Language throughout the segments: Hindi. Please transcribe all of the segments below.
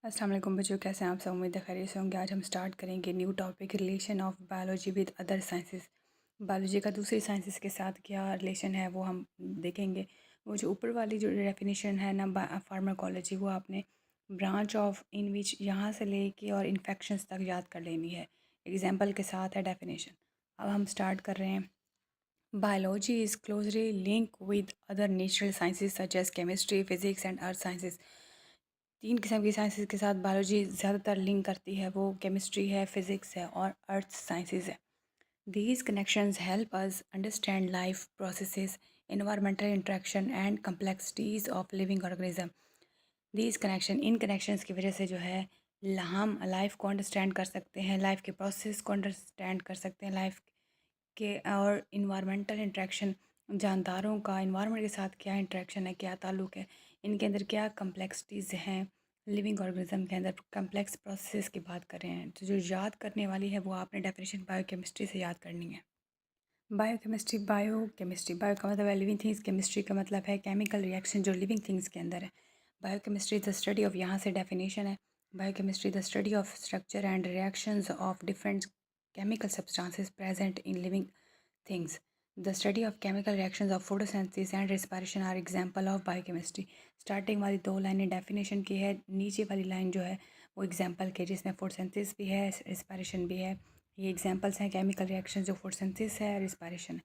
अस्सलाम वालेकुम बच्चों, कैसे हैं आप सब। उम्मीद है खैरियत से होंगे। आज हम स्टार्ट करेंगे new topic, relation of biology with other sciences. Biology का दूसरी साइंसेस के साथ क्या रिलेशन है वो हम देखेंगे। वो जो ऊपर वाली जो डेफिनेशन है ना, फार्माकोलॉजी, वो आपने ब्रांच ऑफ इन विच यहाँ से लेके और इन्फेक्शंस तक याद कर लेनी है। एग्जाम्पल के साथ है डेफिनेशन। अब हम स्टार्ट कर रहे हैं। Biology is closely link with other natural sciences such as chemistry, physics and earth sciences. तीन किस्म की साइंसेस के साथ बायोलॉजी ज़्यादातर लिंक करती है। वो केमिस्ट्री है, फिज़िक्स है और अर्थ साइंसेस है। These connections help us understand life processes, environmental interaction and complexities of living organism. These connection, in connections की वजह से जो है हम लाइफ को अंडरस्टैंड कर सकते हैं, लाइफ के प्रोसेस को अंडरस्टैंड कर सकते हैं, लाइफ के और इन्वायरमेंटल इंटरेक्शन, जानदारों का इन्वायरमेंट के साथ क्या इंटरेक्शन है, क्या ताल्लुक़ है, इनके अंदर क्या कम्प्लेक्सिटीज़ हैं, लिविंग ऑर्गेनिज्म के अंदर कम्प्लेक्स प्रोसेस की बात कर रहे हैं। तो जो याद करने वाली है वो आपने डेफिनेशन बायोकेमिस्ट्री से याद करनी है। बायोकेमिस्ट्री, बायो का मतलब है लिविंग थिंग्स, केमिस्ट्री का मतलब है केमिकल रिएक्शन जो लिविंग थिंग्स के अंदर है। बायोकेमिस्ट्री द स्टडी ऑफ, यहाँ से डेफिनेशन है, biochemistry the study of structure and reactions of different chemical substances present in living things. The study of chemical reactions of photosynthesis and respiration are example of biochemistry. Starting वाली दो लाइनें डेफिनेशन की है, नीचे वाली लाइन जो है वो एग्जाम्पल के, जिसमें फोटोसिंथेसिस भी है, रिस्पायरेशन भी है। ये एग्जाम्पल्स हैं केमिकल रिएक्शन जो फोटोसिंथेसिस है, रिस्पायरेशन।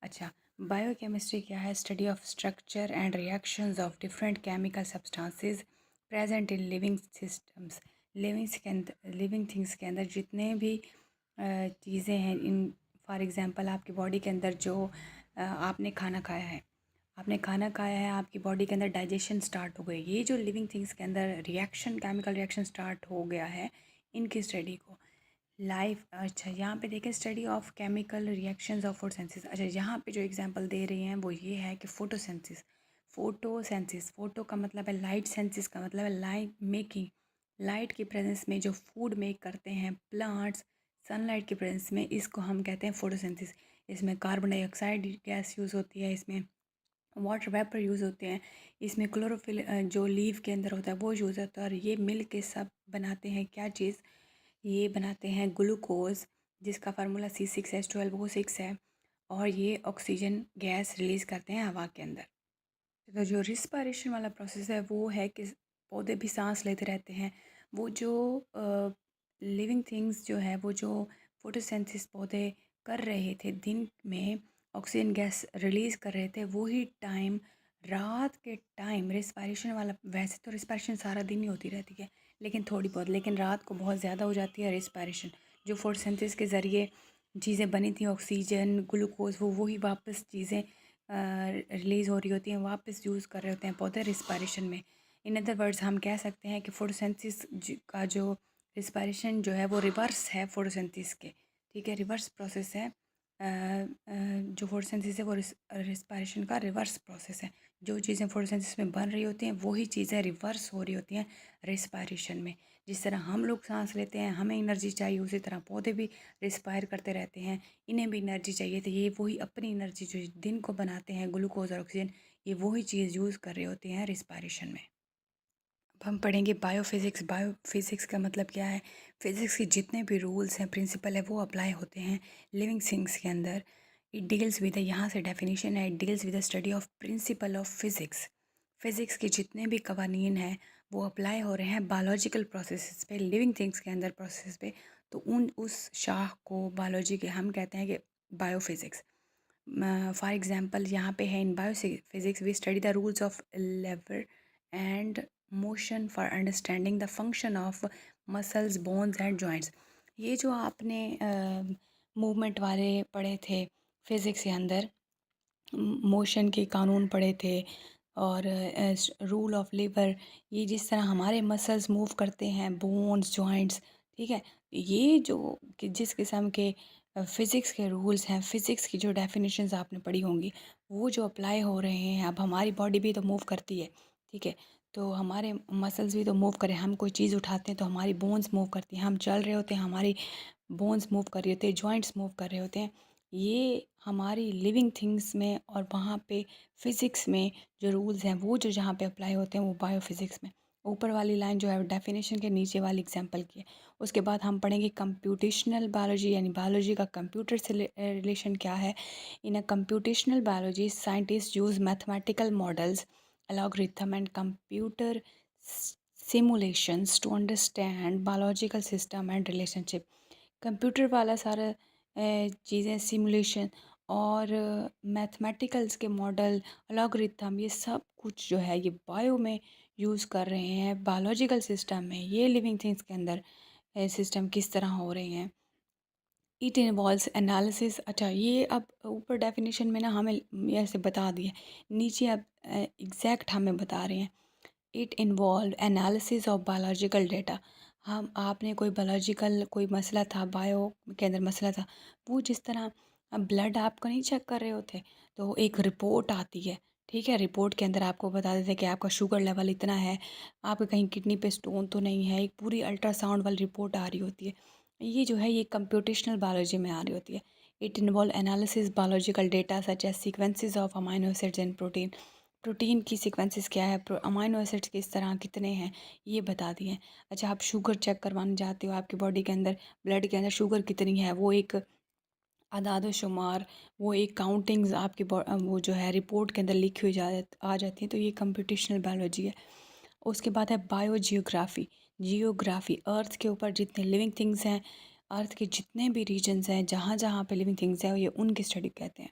अच्छा, बायोकेमिस्ट्री क्या है? Study of structure and reactions of different chemical substances present in living systems. Living things के अंदर जितने भी चीज़ें हैं, इन फॉर एग्ज़ाम्पल आपकी बॉडी के अंदर जो आपने खाना खाया है, आपकी बॉडी के अंदर डाइजेशन स्टार्ट हो गई। ये जो लिविंग थिंग्स के अंदर रिएक्शन, केमिकल रिएक्शन स्टार्ट हो गया है, इनकी स्टडी को लाइफ। अच्छा, यहाँ पे देखें study of chemical reactions of photosynthesis. अच्छा, यहाँ पे जो एग्जांपल दे रही हैं वो ये है कि फोटोसिंथेसिस, फोटो का मतलब है लाइट, सेंसिस का मतलब है लाइट मेकिंग। लाइट की प्रेजेंस में जो फूड मेक करते हैं प्लांट्स, सनलाइट की प्रेजेंस में, इसको हम कहते हैं फोटोसिंथेसिस। इसमें कार्बन डाइऑक्साइड गैस यूज़ होती है, इसमें वाटर वेपर यूज़ होते हैं, इसमें क्लोरोफिल जो लीव के अंदर होता है वो यूज़ होता है। और ये मिल के सब बनाते हैं क्या चीज़? ये बनाते हैं ग्लूकोज, जिसका फार्मूला C6H12O6 है। और ये ऑक्सीजन गैस रिलीज़ करते हैं हवा के अंदर। तो जो रिस्पायरेशन वाला प्रोसेस है वो है कि पौधे भी सांस लेते रहते हैं। वो जो लिविंग थिंग्स जो है, वो जो फोटोसिंथेसिस पौधे कर रहे थे दिन में, ऑक्सीजन गैस रिलीज़ कर रहे थे, वही टाइम रात के टाइम रिस्पायरेशन वाला। वैसे तो रिस्पायरेशन सारा दिन ही होती रहती है, लेकिन थोड़ी बहुत, लेकिन रात को बहुत ज़्यादा हो जाती है रिस्पायरेशन। जो फोटोसिंथेसिस के ज़रिए चीज़ें बनी थी, ऑक्सीजन, ग्लूकोज, वो वही वापस चीज़ें रिलीज़ हो रही होती हैं, वापस यूज़ कर रहे होते हैं पौधे रिस्पायरेशन में। इन अदर वर्ड्स हम कह सकते हैं कि फोटोसिंथेसिस का जो रिस्पायरेशन जो है वो रिवर्स है फोटोसिंथेसिस के। ठीक है, रिवर्स प्रोसेस है। जो फोटोसिंथेसिस है वो रिस्पायरेशन का रिवर्स प्रोसेस है। जो चीज़ें फोटोसिंथेसिस में बन रही होती हैं वही चीज़ें रिवर्स हो रही होती हैं रिस्पायरेशन में। जिस तरह हम लोग सांस लेते हैं, हमें एनर्जी चाहिए, उसी तरह पौधे भी रिस्पायर करते रहते हैं, इन्हें भी एनर्जी चाहिए। तो ये वही अपनी एनर्जी जो दिन को बनाते हैं, ग्लूकोज और ऑक्सीजन, ये वही चीज़ यूज़ कर रहे होते हैं रिस्पायरेशन में। अब हम पढ़ेंगे बायोफिज़िक्स। बायोफिज़िक्स का मतलब क्या है? फिज़िक्स के जितने भी रूल्स हैं, प्रिंसिपल है, वो अप्लाई होते हैं लिविंग थिंग्स के अंदर। इट डील्स विद, यहाँ से डेफिनेशन है, it deals with the study of principle of physics. Physics के जितने भी कवानीन हैं वो अप्लाई हो रहे हैं बायोलॉजिकल प्रोसेस पे, लिविंग थिंग्स के अंदर प्रोसेस पे। तो उस शाख को बायोलॉजी के हम कहते हैं कि बायोफिज़िक्स। फॉर एग्ज़ाम्पल यहाँ पे है, in biophysics we study the rules of lever and motion for understanding the function of muscles, bones and joints. ये जो आपने मूवमेंट वाले पढ़े थे फिज़िक्स के अंदर, मोशन के कानून पढ़े थे, और रूल ऑफ लीवर, ये जिस तरह हमारे मसल्स मूव करते हैं, बोन्स, जॉइंट्स, ठीक है, ये जो कि जिस किस्म के फ़िज़िक्स के रूल्स हैं, फ़िज़िक्स की जो डेफिनेशंस आपने पढ़ी होंगी, वो जो अप्लाई हो रहे हैं। अब हमारी बॉडी भी तो मूव करती है, ठीक है, तो हमारे मसल्स भी तो मूव करें। हम कोई चीज़ उठाते हैं तो हमारी बोन्स मूव करती हैं, हम चल रहे होते हैं, हमारी बोन्स मूव कर रही होती है, जॉइंट्स मूव कर रहे होते हैं। ये हमारी लिविंग थिंग्स में और वहाँ पे फ़िज़िक्स में जो रूल्स हैं वो जो जहाँ पे अप्लाई होते हैं वो बायोफिज़िक्स में। ऊपर वाली लाइन जो है डेफिनेशन के नीचे वाली एग्जांपल की है। उसके बाद हम पढ़ेंगे कंप्यूटेशनल बायोलॉजी, यानी बायोलॉजी का कंप्यूटर से रिलेशन क्या है। In a computational biology scientist use mathematical models, algorithm and computer simulations to understand biological system and relationship। Computer वाला सारा चीज़ें सिमुलेशन और मैथमेटिकल्स के मॉडल, अलॉगरिथम, ये सब कुछ जो है ये बायो में यूज़ कर रहे हैं। बायोलॉजिकल सिस्टम में ये लिविंग थिंग्स के अंदर सिस्टम किस तरह हो रहे हैं। It involves analysis. अच्छा, ये अब ऊपर डेफिनेशन में ना हमें ऐसे बता दिया, नीचे अब एग्जैक्ट हमें बता रहे हैं। It involve analysis of biological data. हम आपने कोई बायोलॉजिकल कोई मसला था, बायो के अंदर मसला था, वो जिस तरह अब ब्लड आपको नहीं चेक कर रहे होते तो एक रिपोर्ट आती है, ठीक है। रिपोर्ट के अंदर आपको बता देते हैं कि आपका शुगर लेवल इतना है, आपके कहीं किडनी पे स्टोन तो नहीं है, एक पूरी अल्ट्रासाउंड वाली रिपोर्ट आ रही होती है। ये जो है ये कंप्यूटेशनल बायोलॉजी में आ रही होती है। It involve analysis biological data such as sequences of amino acids and protein. Protein की सीक्वेंसेस क्या है, अमाइनो एसिड्स किस तरह कितने हैं, ये बता दिए। अच्छा, आप शुगर चेक करवाने जाते हो, आपकी बॉडी के अंदर ब्लड के अंदर शुगर कितनी है, वो एक आदाद शुमार, वो एक काउंटिंग्स आपकी वो जो है रिपोर्ट के अंदर लिखी हुई आ जाती है। तो ये कंप्यूटेशनल बायोलॉजी है। उसके बाद है बायो जियोग्राफी। जियोग्राफी अर्थ के ऊपर जितने लिविंग थिंग्स हैं, अर्थ के जितने भी रीजन्स हैं, जहाँ जहाँ पे लिविंग थिंग्स हैं, ये उनकी स्टडी कहते हैं।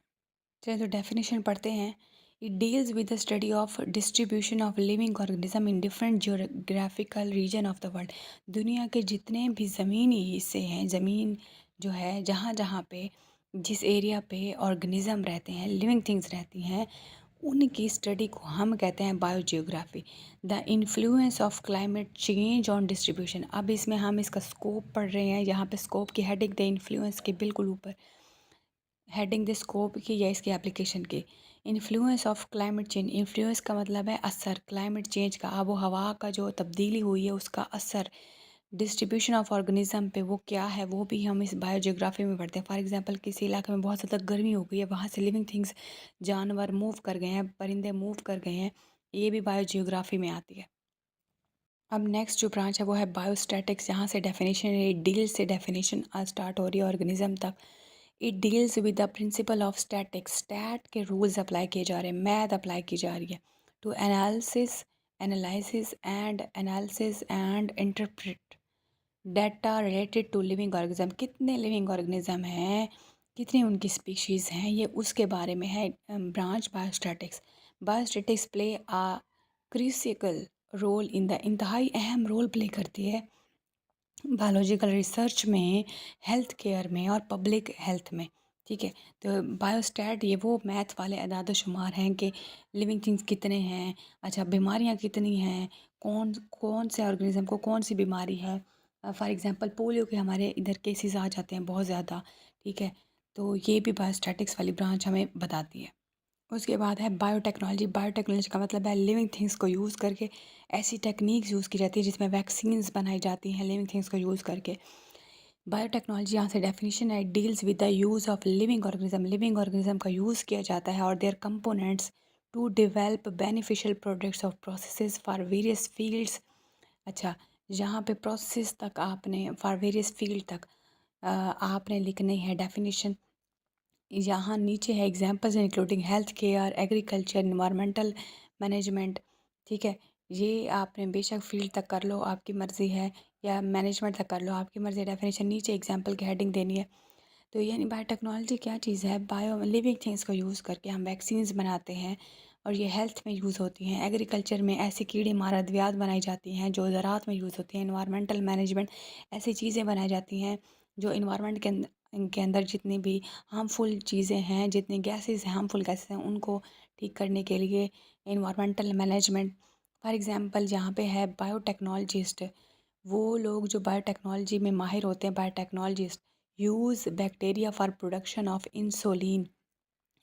चलिए तो डेफिनेशन पढ़ते हैं। It deals with the study of distribution of living organism in different geographical region of the world. दुनिया के जितने भी ज़मीनी हिस्से हैं, ज़मीन जो है जहाँ जहाँ पे जिस एरिया पे ऑर्गेनिज्म रहते हैं, लिविंग थिंग्स रहती हैं, उनकी स्टडी को हम कहते हैं biogeography. The influence of climate change on distribution. अब इसमें हम इसका स्कोप पढ़ रहे हैं, यहाँ पे स्कोप की हेडिंग द इन्फ्लुएंस के बिल्कुल ऊपर हेडिंग द स्कोप की या इसके एप्लीकेशन की। Influence of climate change. Influence का मतलब है असर, क्लाइमेट चेंज का, आबो हवा का जो तब्दीली हुई है उसका असर डिस्ट्रीब्यूशन ऑफ ऑर्गेनिज्म पे वो क्या है, वो भी हम इस बायोजियोग्राफी में पढ़ते हैं। फॉर एग्जांपल किसी इलाके में बहुत ज़्यादा गर्मी हो गई है, वहाँ से लिविंग थिंग्स, जानवर मूव कर गए हैं, परिंदे मूव कर गए हैं, ये भी बायोजियोग्राफी में आती है। अब नेक्स्ट जो ब्रांच है वो है बायोस्टैटिक्स। यहाँ से डेफिनेशन है, डील से डेफिनेशन स्टार्ट हो रही है ऑर्गेनिज्म तक। It deals with the principle of statics. Stat के रूल्स अप्लाई किए जा रहे हैं, मैथ अप्लाई की जा रही है। To analysis and interpret data related to living organism. कितने लिविंग ऑर्गेनिज्म हैं, कितनी उनकी स्पीशीज़ हैं, ये उसके बारे में है branch biostatics. Biostatics play a critical role in the, इंतहाई अहम रोल प्ले करती है बायोलॉजिकल रिसर्च में, हेल्थ केयर में और पब्लिक हेल्थ में, ठीक है। तो बायोस्टैट ये वो मैथ वाले अदाद शुमार हैं कि लिविंग थिंग्स कितने हैं, अच्छा बीमारियां कितनी हैं, कौन कौन से ऑर्गेनिज्म को कौन सी बीमारी है। फॉर एग्जांपल पोलियो के हमारे इधर केसेस आ जाते हैं बहुत ज़्यादा, ठीक है। तो ये भी बायोस्टैटिक्स वाली ब्रांच हमें बताती है। उसके बाद है बायोटेक्नोलॉजी। बायोटेक्नोलॉजी का मतलब है लिविंग थिंग्स को यूज़ करके ऐसी टेक्निक्स यूज़ की जाती है जिसमें वैक्सीन्स बनाई जाती हैं लिविंग थिंग्स को यूज़ करके। बायोटेक्नोलॉजी यहाँ से डेफिनेशन है, deals with the use of living organism. Living organism का यूज़ किया जाता है और their components to develop beneficial products of processes for various fields. अच्छा, यहाँ पे प्रोसेस तक आपने फॉर वेरियस फील्ड तक आपने लिखनी है डेफिनेशन। यहाँ नीचे है examples including health care, agriculture, environmental management, ठीक है। ये आपने बेशक फील्ड तक कर लो, आपकी मर्ज़ी है, या मैनेजमेंट तक कर लो, आपकी मर्ज़ी। डेफिनेशन नीचे एग्जांपल की हेडिंग देनी है। तो यानी बायोटेक्नोलॉजी क्या चीज़ है, बायो लिविंग थिंग्स को यूज़ करके हम वैक्सीन्स बनाते हैं और ये हेल्थ में यूज़ होती हैं। एग्रीकल्चर में ऐसी कीड़े मार अद्वियात बनाई जाती हैं जो ज़राअत में यूज़ होती हैं। इन्वायरमेंटल मैनेजमेंट, ऐसी चीज़ें बनाई जाती हैं जो इन्वायरमेंट के अंदर जितनी भी हार्मफुल चीज़ें हैं, जितनी गैसेस हार्मफुल गैसेस हैं, उनको ठीक करने के लिए इन्वायरमेंटल मैनेजमेंट। फॉर एग्जांपल यहाँ पे है बायोटेक्नोलॉजिस्ट, वो लोग जो बायोटेक्नोलॉजी में माहिर होते हैं, biotechnologist use bacteria for production of insulin.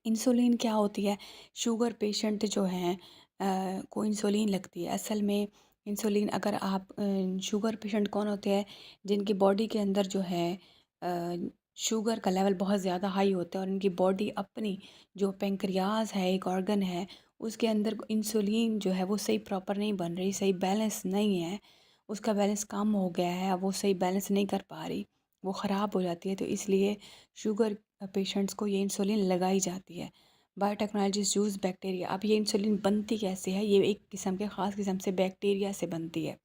Insulin क्या होती है, शुगर पेशेंट जो हैं को इंसुलिन लगती है। असल में इंसुलिन अगर आप शुगर पेशेंट कौन होते हैं, जिनकी बॉडी के अंदर जो है शुगर का लेवल बहुत ज़्यादा हाई होता है और उनकी बॉडी अपनी जो पेंक्रियाज है, एक ऑर्गन है, उसके अंदर इंसुलिन जो है वो सही प्रॉपर नहीं बन रही, सही बैलेंस नहीं है, उसका बैलेंस कम हो गया है, अब वो सही बैलेंस नहीं कर पा रही, वो ख़राब हो जाती है। तो इसलिए शुगर पेशेंट्स को ये इंसुलिन लगाई जाती है। Biotechnologies use bacteria. अब ये इंसुलिन बनती कैसे है? ये एक किस्म के ख़ास किस्म से बैक्टीरिया से बनती है।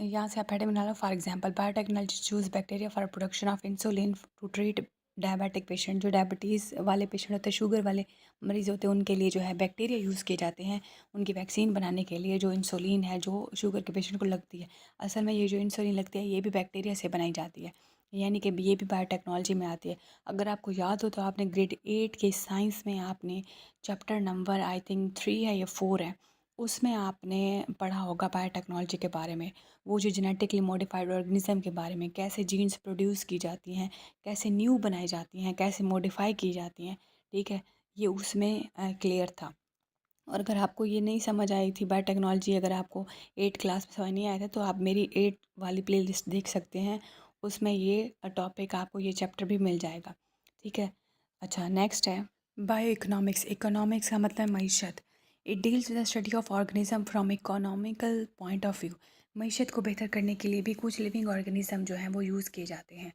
यहाँ से आप हेडिंग बना लो। For example, biotechnology choose bacteria for production of insulin to treat diabetic patient. जो डायबिटीज़ वाले पेशेंट होते हैं, शुगर वाले मरीज़ होते हैं, उनके लिए जो है बैक्टीरिया यूज़ किए जाते हैं उनकी वैक्सीन बनाने के लिए। जो इंसुलिन है जो शुगर के पेशेंट को लगती है, असल में ये जो इंसुलिन लगती है ये भी बैक्टीरिया से बनाई जाती है, यानी कि ये भी बायोटेक्नोलॉजी में आती है। अगर आपको याद हो तो आपने ग्रेड 8 के साइंस में आपने चैप्टर नंबर आई थिंक 3 है या 4 है, उसमें आपने पढ़ा होगा बायोटेक्नोलॉजी के बारे में। वो जो जेनेटिकली मॉडिफाइड ऑर्गेनिज्म के बारे में, कैसे जीन्स प्रोड्यूस की जाती हैं, कैसे न्यू बनाई जाती हैं, कैसे मॉडिफाई की जाती हैं, ठीक है, ये उसमें क्लियर था। और अगर आपको ये नहीं समझ आई थी बायोटेक्नोलॉजी, अगर आपको 8 क्लास में समझ नहीं आया था, तो आप मेरी 8 वाली प्लेलिस्ट देख सकते हैं, उसमें ये टॉपिक आपको ये चैप्टर भी मिल जाएगा, ठीक है। अच्छा, नेक्स्ट है बायो इकोनॉमिक्स। इकोनॉमिक्स का मतलब मईशत। It deals with the study of organism from economical point of view. मईशत को बेहतर करने के लिए भी कुछ लिविंग ऑर्गेनिज्म जो हैं वो यूज़ किए जाते हैं।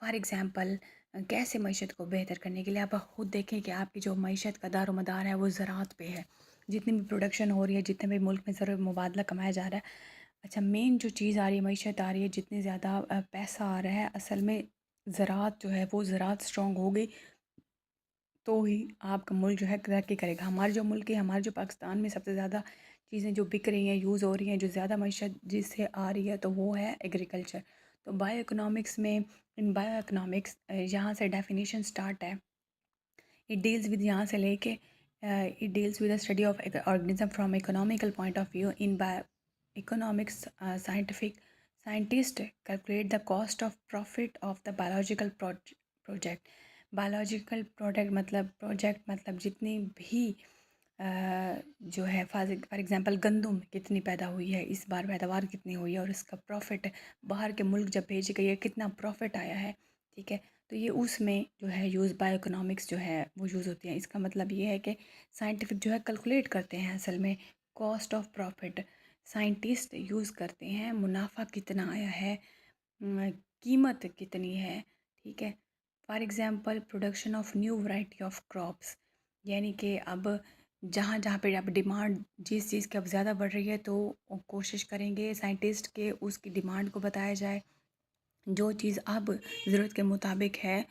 फॉर एग्ज़ाम्पल, कैसे मईशत को बेहतर करने के लिए आप खुद देखें कि आपकी जो मईशत का दारोमदार है वो ज़राअत पे है। जितनी भी प्रोडक्शन हो रही है, जितने भी मुल्क में ज़रूर मुबादला कमाया जा रहा है, अच्छा मेन जो चीज़ आ रही है, मईशत आ रही है, जितनी ज़्यादा पैसा आ रहा है, असल में ज़राअत जो है वो ज़राअत स्ट्रॉन्ग हो गई तो ही आपका मुल्क जो है तरक्की करेगा। हमारे जो मुल्क है, हमारे जो पाकिस्तान में सबसे ज़्यादा चीज़ें जो बिक रही हैं, यूज़ हो रही हैं, जो ज़्यादा मईशत जिससे आ रही है, तो वो है एग्रीकल्चर। तो बायो इकोनॉमिक्स में, इन बायो इकोनॉमिक्स यहाँ से डेफिनेशन स्टार्ट है। इट डील्स विद, यहाँ से लेके it deals with the study of organism from economical point of view. In bio economics scientist calculate the cost of profit of the biological project. Biological product मतलब प्रोजेक्ट मतलब जितनी भी जो है फॉर एग्जांपल गंदम कितनी पैदा हुई है इस बार, पैदावार कितनी हुई है, और इसका प्रॉफिट बाहर के मुल्क जब भेजी गई है कितना प्रॉफिट आया है, ठीक है। तो ये उसमें जो है यूज़ बायो इकोनॉमिक्स जो है वो यूज़ होती है। इसका मतलब ये है कि साइंटिफिक जो है कैलकुलेट करते हैं असल में cost of profit. Scientist use करते हैं मुनाफा कितना आया है, कीमत कितनी है, ठीक है। For example, production of new variety of crops, यानी कि अब जहाँ जहाँ पे अब डिमांड जिस चीज़ की अब ज़्यादा बढ़ रही है, तो कोशिश करेंगे साइंटिस्ट के उसकी डिमांड को बताया जाए। जो चीज़ अब ज़रूरत के मुताबिक है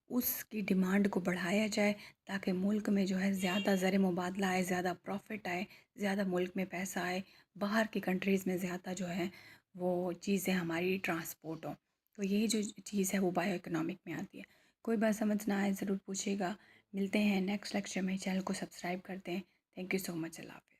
उसकी डिमांड को बढ़ाया जाए, ताकि मुल्क में जो है ज़्यादा ज़र मुबादला आए, ज़्यादा प्रॉफिट आए, ज़्यादा मुल्क में पैसा आए, बाहर की कंट्रीज़ में ज़्यादा जो है वो चीज़ें हमारी ट्रांसपोर्ट हों। तो यही जो चीज़ है वो बायो इकोनॉमिक में आती है। कोई बात समझ ना आए ज़रूर पूछिएगा। मिलते हैं नेक्स्ट लेक्चर में। चैनल को सब्सक्राइब कर दें। Thank you so much. अल्लाह हाफ़िज़।